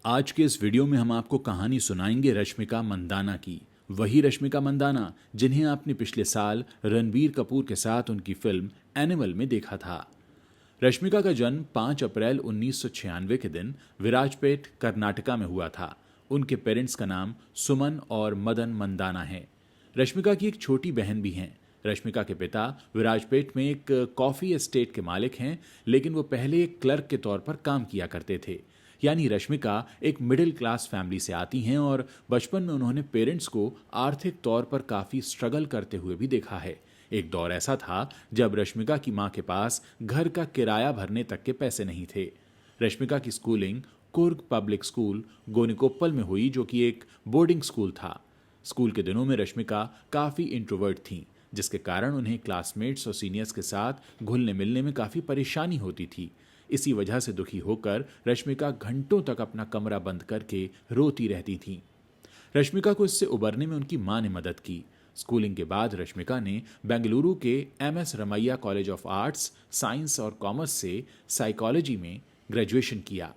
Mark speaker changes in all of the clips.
Speaker 1: आज के इस वीडियो में हम आपको कहानी सुनाएंगे रश्मिका मंदाना की। वही रश्मिका मंदाना जिन्हें आपने पिछले साल रणबीर कपूर के साथ उनकी फिल्म एनिमल में देखा था। रश्मिका का जन्म 5 अप्रैल 1996 के दिन विराजपेट, कर्नाटका में हुआ था। उनके पेरेंट्स का नाम सुमन और मदन मंदाना है। रश्मिका की एक छोटी बहन भी हैं। रश्मिका के पिता विराजपेट में एक कॉफी एस्टेट के मालिक हैं, लेकिन वो पहले एक क्लर्क के तौर पर काम किया करते थे। यानी रश्मिका एक मिडिल क्लास फैमिली से आती हैं और बचपन में उन्होंने पेरेंट्स को आर्थिक तौर पर काफी स्ट्रगल करते हुए भी देखा है। एक दौर ऐसा था जब रश्मिका की मां के पास घर का किराया भरने तक के पैसे नहीं थे। रश्मिका की स्कूलिंग कुर्ग पब्लिक स्कूल गोनिकोप्पल में हुई, जो कि एक बोर्डिंग स्कूल था। स्कूल के दिनों में रश्मिका काफी इंट्रोवर्ट थी, जिसके कारण उन्हें क्लासमेट्स और सीनियर्स के साथ घुलने मिलने में काफी परेशानी होती थी। इसी वजह से दुखी होकर रश्मिका घंटों तक अपना कमरा बंद करके रोती रहती थी। रश्मिका को इससे उबरने में उनकी मां ने मदद की। स्कूलिंग के बाद रश्मिका ने बेंगलुरु के MS Ramaiah college of arts, science और कॉमर्स से साइकोलॉजी में ग्रेजुएशन किया।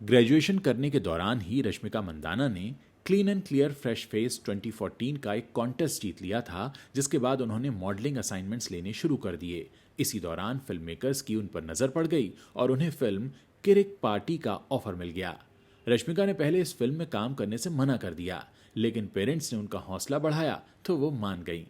Speaker 1: ग्रेजुएशन करने के दौरान ही रश्मिका मंदाना ने clean and clear fresh face 2014 का एक कॉन्टेस्ट जीत लिया था, जिसके बाद उन्होंने मॉडलिंग असाइनमेंट्स लेने शुरू कर दिए। इसी दौरान फिल्म मेकर्स की उन पर नजर पड़ गई और उन्हें फिल्म किरिक पार्टी का ऑफर मिल गया। रश्मिका ने पहले इस फिल्म में काम करने से मना कर दिया, लेकिन पेरेंट्स ने उनका हौसला बढ़ाया तो वो मान गई।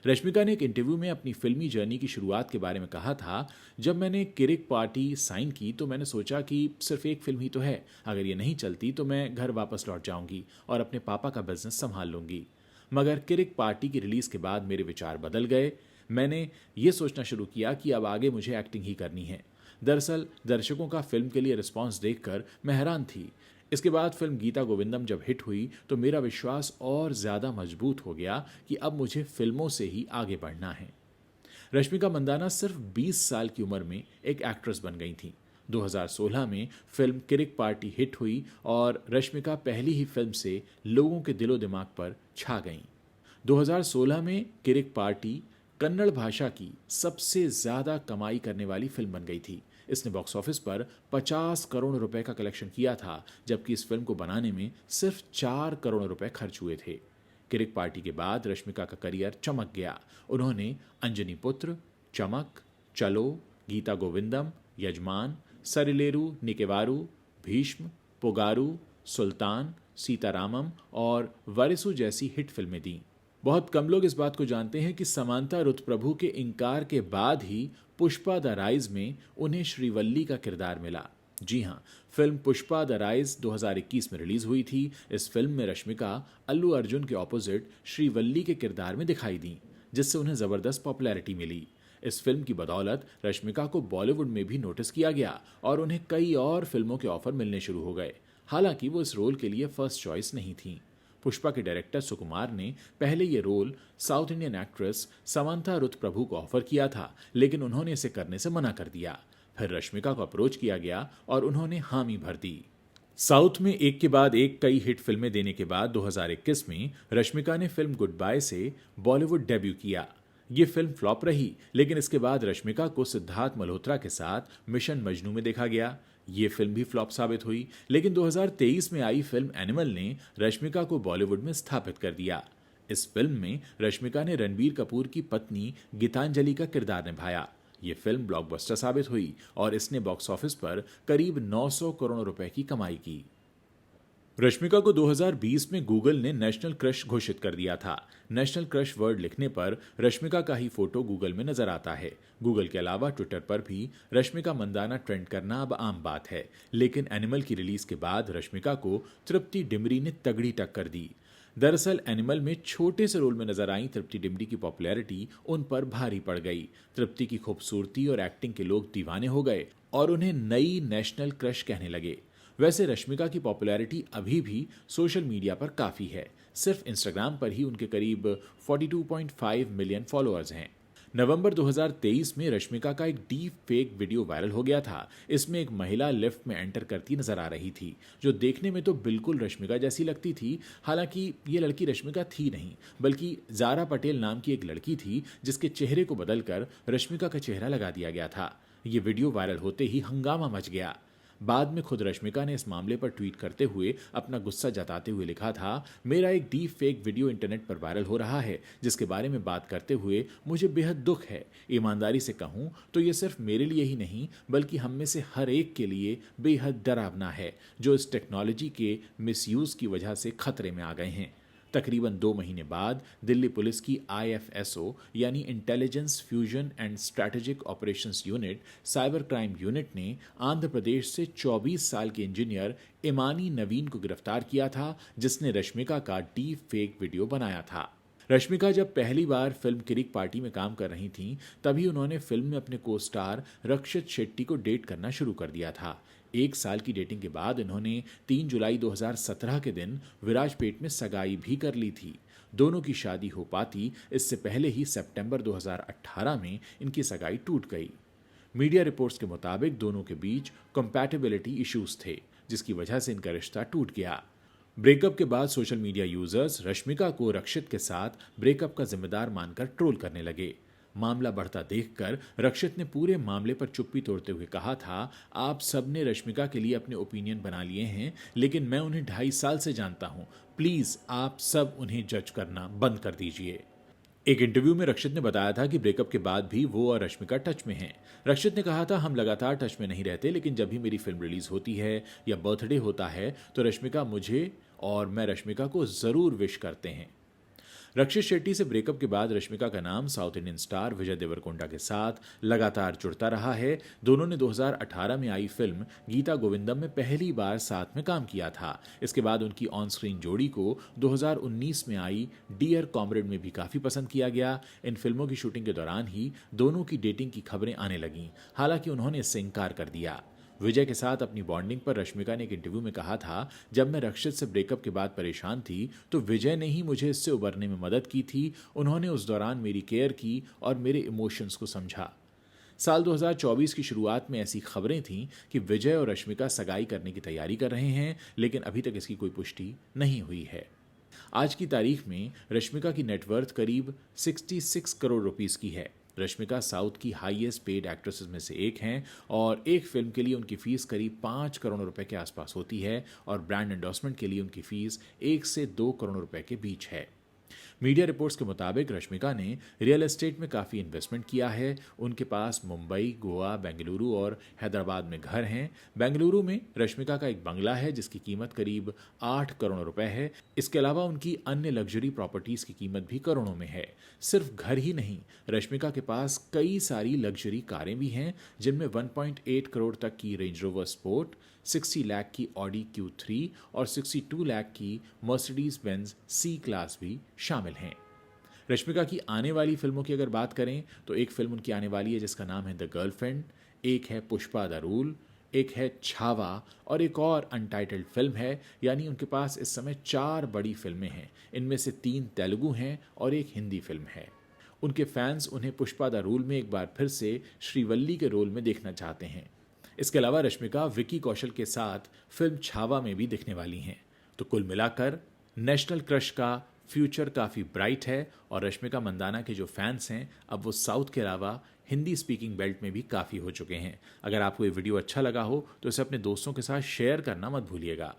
Speaker 1: रश्मिका ने एक इंटरव्यू में अपनी फिल्मी जर्नी की शुरुआत के बारे में कहा था, जब मैंने किरिक पार्टी साइन की तो मैंने सोचा कि सिर्फ एक फिल्म ही तो है, अगर ये नहीं चलती तो मैं घर वापस लौट जाऊंगी और अपने पापा का बिजनेस संभाल लूंगी। मगर किरिक पार्टी की रिलीज के बाद मेरे विचार बदल गए। मैंने ये सोचना शुरू किया कि अब आगे मुझे एक्टिंग ही करनी है। दरअसल दर्शकों का फिल्म के लिए रिस्पॉन्स देखकर मैं हैरान थी। इसके बाद फिल्म गीता गोविंदम जब हिट हुई तो मेरा विश्वास और ज्यादा मजबूत हो गया कि अब मुझे फिल्मों से ही आगे बढ़ना है। रश्मिका मंदाना सिर्फ 20 साल की उम्र में एक एक्ट्रेस बन गई थी। 2016 में फिल्म किरिक पार्टी हिट हुई और रश्मिका पहली ही फिल्म से लोगों के दिलो दिमाग पर छा गईं। 2016 में किरिक पार्टी कन्नड़ भाषा की सबसे ज्यादा कमाई करने वाली फिल्म बन गई थी। इसने बॉक्स ऑफिस पर 50 करोड़ रुपए का कलेक्शन किया था, जबकि इस फिल्म को बनाने में सिर्फ 4 करोड़ रुपए खर्च हुए थे। किरिक पार्टी के बाद रश्मिका का करियर चमक गया। उन्होंने अंजनी पुत्र, चमक, चलो, गीता गोविंदम, यजमान, सरिलेरू निकेवारू, भीष्म, पुगारू, सुल्तान, सीतारामम और वारिसु जैसी हिट फिल्में दी। बहुत कम लोग इस बात को जानते हैं कि समांता रुत प्रभु के इनकार के बाद ही पुष्पा द राइज में उन्हें श्रीवल्ली का किरदार मिला। जी हां, फिल्म पुष्पा द राइज 2021 में रिलीज हुई थी। इस फिल्म में रश्मिका अल्लू अर्जुन के ऑपोजिट श्रीवल्ली के किरदार में दिखाई दी, जिससे उन्हें जबरदस्त पॉपुलैरिटी मिली। इस फिल्म की बदौलत रश्मिका को बॉलीवुड में भी नोटिस किया गया और उन्हें कई और फिल्मों के ऑफर मिलने शुरू हो गए। हालांकि वो इस रोल के लिए फर्स्ट चॉइस नहीं थी। पुष्पा के डायरेक्टर सुकुमार ने पहले ये role South Indian actress Samantha Ruth Prabhu को ऑफर किया था, लेकिन उन्होंने इसे करने से मना कर दिया। फिर रश्मिका को अप्रोच किया गया और उन्होंने हामी भर दी। साउथ में एक के बाद एक कई हिट फिल्में देने के बाद 2021 में रश्मिका ने फिल्म गुड बाय से बॉलीवुड डेब्यू किया। ये फिल्म फ्लॉप रही, लेकिन इसके बाद रश्मिका को सिद्धार्थ मल्होत्रा के साथ मिशन मजनू में देखा गया। ये फिल्म भी फ्लॉप साबित हुई, लेकिन 2023 में आई फिल्म एनिमल ने रश्मिका को बॉलीवुड में स्थापित कर दिया। इस फिल्म में रश्मिका ने रणबीर कपूर की पत्नी गीतांजलि का किरदार निभाया। ये फिल्म ब्लॉकबस्टर साबित हुई और इसने बॉक्स ऑफिस पर करीब 900 करोड़ रुपए की कमाई की। रश्मिका को 2020 में गूगल ने नेशनल क्रश घोषित कर दिया था। नेशनल क्रश वर्ड लिखने पर रश्मिका का ही फोटो गूगल में नजर आता है। गूगल के अलावा ट्विटर पर भी रश्मिका मंदाना ट्रेंड करना अब आम बात है, लेकिन एनिमल की रिलीज के बाद रश्मिका को तृप्ति डिमरी ने तगड़ी टक्कर दी। दरअसल एनिमल में छोटे से रोल में नजर आई तृप्ति डिमरी की पॉपुलैरिटी उन पर भारी पड़ गई। तृप्ति की खूबसूरती और एक्टिंग के लोग दीवाने हो गए और उन्हें नई नेशनल क्रश कहने लगे। वैसे रश्मिका की पॉपुलैरिटी अभी भी सोशल मीडिया पर काफी है। सिर्फ इंस्टाग्राम पर ही उनके करीब 42.5 मिलियन फॉलोअर्स हैं। नवंबर 2023 में रश्मिका का एक डीप फेक वीडियो वायरल हो गया था। इसमें एक महिला लिफ्ट में एंटर करती नजर आ रही थी, जो देखने में तो बिल्कुल रश्मिका जैसी लगती थी। हालांकि ये लड़की रश्मिका थी नहीं, बल्कि जारा पटेल नाम की एक लड़की थी, जिसके चेहरे को बदलकर रश्मिका का चेहरा लगा दिया गया था। ये वीडियो वायरल होते ही हंगामा मच गया। बाद में खुद रश्मिका ने इस मामले पर ट्वीट करते हुए अपना गुस्सा जताते हुए लिखा था, मेरा एक डीप फेक वीडियो इंटरनेट पर वायरल हो रहा है जिसके बारे में बात करते हुए मुझे बेहद दुख है। ईमानदारी से कहूं तो ये सिर्फ मेरे लिए ही नहीं बल्कि हम में से हर एक के लिए बेहद डरावना है जो इस टेक्नोलॉजी के मिसयूज की वजह से खतरे में आ गए हैं। तकरीबन 2 महीने बाद दिल्ली पुलिस की IFSO यानी intelligence fusion and strategic operations unit cyber crime unit ने आंध्र प्रदेश से 24 साल के इंजीनियर इमानी नवीन को गिरफ्तार किया था जिसने रश्मिका का डीप फेक वीडियो बनाया था। रश्मिका जब पहली बार फिल्म किरिक पार्टी में काम कर रही थीं तभी उन्होंने फिल्म में अपने को स्टार रक्षित शेट्टी को डेट करना शुरू कर दिया था। 1 साल की डेटिंग के बाद इन्होंने 3 जुलाई 2017 के दिन विराजपेट में सगाई भी कर ली थी। दोनों की शादी हो पाती इससे पहले ही सितंबर 2018 में इनकी सगाई टूट गई। मीडिया रिपोर्ट्स के मुताबिक दोनों के बीच कंपैटिबिलिटी इश्यूज थे जिसकी वजह से इनका रिश्ता टूट गया। ब्रेकअप के बाद सोशल मीडिया यूजर्स रश्मिका को रक्षित के साथ ब्रेकअप का जिम्मेदार मानकर ट्रोल करने लगे। मामला बढ़ता देखकर रक्षित ने पूरे मामले पर चुप्पी तोड़ते हुए कहा था, आप सबने रश्मिका के लिए अपने ओपिनियन बना लिए हैं लेकिन मैं उन्हें 2.5 साल से जानता हूं, प्लीज आप सब उन्हें जज करना बंद कर दीजिए। एक इंटरव्यू में रक्षित ने बताया था कि ब्रेकअप के बाद भी वो और रश्मिका टच में हैं। रक्षित ने कहा था, हम लगातार टच में नहीं रहते लेकिन जब भी मेरी फिल्म रिलीज होती है या बर्थडे होता है तो रश्मिका मुझे और मैं रश्मिका को जरूर विश करते हैं। रक्षित शेट्टी से ब्रेकअप के बाद रश्मिका का नाम south Indian star Vijay Deverakonda के साथ लगातार जुड़ता रहा है। दोनों ने 2018 में आई फिल्म गीता गोविंदम में पहली बार साथ में काम किया था। इसके बाद उनकी ऑन स्क्रीन जोड़ी को 2019 में आई डियर कॉमरेड में भी काफी पसंद किया गया। इन फिल्मों की शूटिंग के दौरान ही दोनों की डेटिंग की खबरें आने लगीं, हालांकि उन्होंने इससे इनकार कर दिया। विजय के साथ अपनी बॉन्डिंग पर रश्मिका ने एक इंटरव्यू में कहा था, जब मैं रक्षित से ब्रेकअप के बाद परेशान थी तो विजय ने ही मुझे इससे उबरने में मदद की थी। उन्होंने उस दौरान मेरी केयर की और मेरे इमोशंस को समझा। साल 2024 की शुरुआत में ऐसी खबरें थीं कि विजय और रश्मिका सगाई करने की तैयारी कर रहे हैं लेकिन अभी तक इसकी कोई पुष्टि नहीं हुई है। आज की तारीख में रश्मिका की नेटवर्थ करीब 66 करोड़ रुपीस की है। रश्मिका साउथ की हाईएस्ट पेड एक्ट्रेसेस में से एक हैं और एक फिल्म के लिए उनकी फीस करीब 5 करोड़ रुपए के आसपास होती है और ब्रांड एंडोर्समेंट के लिए उनकी फीस 1 से 2 करोड़ रुपए के बीच है। मीडिया रिपोर्ट्स के मुताबिक रश्मिका ने रियल एस्टेट में काफ़ी इन्वेस्टमेंट किया है। उनके पास मुंबई, गोवा, बेंगलुरु और हैदराबाद में घर हैं। बेंगलुरु में रश्मिका का एक बंगला है जिसकी कीमत करीब 8 करोड़ रुपए है। इसके अलावा उनकी अन्य लग्जरी प्रॉपर्टीज की कीमत भी करोड़ों में है। सिर्फ घर ही नहीं, रश्मिका के पास कई सारी लग्जरी कारें भी हैं जिनमें 1.8 करोड़ तक की रेंज रोवर स्पोर्ट, 60 लाख की ऑडी Q3 और 62 लाख की मर्सिडीज बेंज C क्लास भी शामिल हैं। रश्मिका की आने वाली फिल्मों की अगर बात करें तो एक फिल्म उनकी आने वाली है जिसका नाम है द गर्लफ्रेंड, एक है पुष्पा द रूल, एक है छावा और एक और अनटाइटल्ड फिल्म है। यानी उनके पास इस समय 4 बड़ी फिल्में हैं। इनमें से 3 तेलुगु हैं और एक हिंदी फिल्म है। उनके फैंस उन्हें पुष्पा द रूल में एक बार फिर से श्रीवल्ली के रोल में देखना चाहते हैं। इसके अलावा रश्मिका विकी कौशल के साथ फिल्म छावा में भी दिखने वाली हैं। तो कुल मिलाकर नेशनल क्रश का फ्यूचर काफ़ी ब्राइट है और रश्मिका मंदाना के जो फैंस हैं अब वो साउथ के अलावा हिंदी स्पीकिंग बेल्ट में भी काफ़ी हो चुके हैं। अगर आपको ये वीडियो अच्छा लगा हो तो इसे अपने दोस्तों के साथ शेयर करना मत भूलिएगा।